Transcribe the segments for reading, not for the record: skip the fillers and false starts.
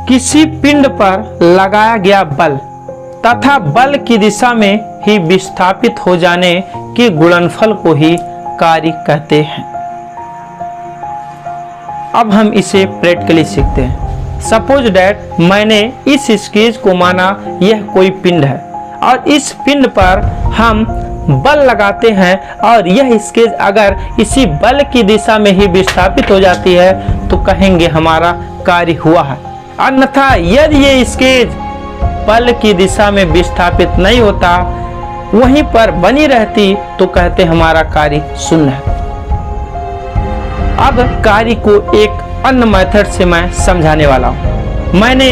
किसी पिंड पर लगाया गया बल तथा बल की दिशा में ही विस्थापित हो जाने के गुणनफल को ही कार्य कहते हैं। अब हम इसे प्रैक्टिकली सीखते हैं। सपोज डैट मैंने इस स्केच को माना यह कोई पिंड है और इस पिंड पर हम बल लगाते हैं और यह स्केच अगर इसी बल की दिशा में ही विस्थापित हो जाती है तो कहेंगे हमारा कार्य हुआ है। अन्यथा यदि ये स्केच बल की दिशा में विस्थापित नहीं होता, वहीं पर बनी रहती, तो कहते हमारा कार्य शून्य है। अब कार्य को एक अन्य मेथड से मैं समझाने वाला हूं। मैंने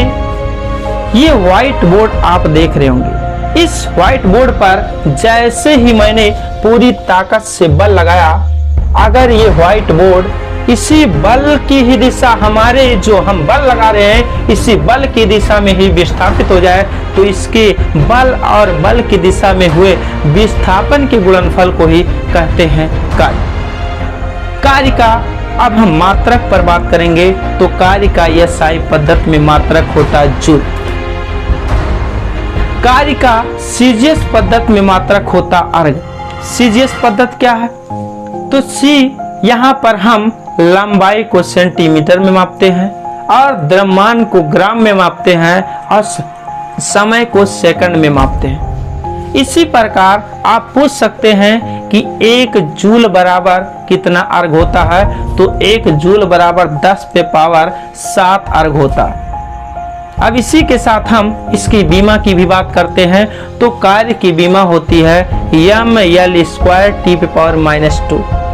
ये व्हाइट बोर्ड आप देख रहे होंगे। इस व्हाइट बोर्ड पर जैसे ही मैंने पूरी ताकत से बल लगाया, अगर ये व्हाइट बोर्ड इसी बल की ही दिशा, हमारे जो हम बल लगा रहे हैं इसी बल की दिशा में ही विस्थापित हो जाए, तो इसके बल और बल की दिशा में हुए विस्थापन के गुणनफल को ही कहते हैं कार्य। कार्य का अब हम मात्रक पर बात करेंगे तो कार्य का SI पद्धति में मात्रक होता है जूल। कार्य का CGS पद्धति में मात्रक होता अर्ग। CGS पद्धति क्या है? तो C यहाँ पर हम लंबाई को सेंटीमीटर में मापते हैं और द्रव्यमान को ग्राम में मापते हैं और समय को सेकंड में मापते हैं। इसी प्रकार आप पूछ सकते हैं कि 1 जूल बराबर कितना अर्ग होता है, तो 1 जूल बराबर 10⁻7 अर्ग होता है। अब इसी के साथ हम इसकी बीमा की भी बात करते हैं, तो कार्य की बीमा होती है ml² T⁻²।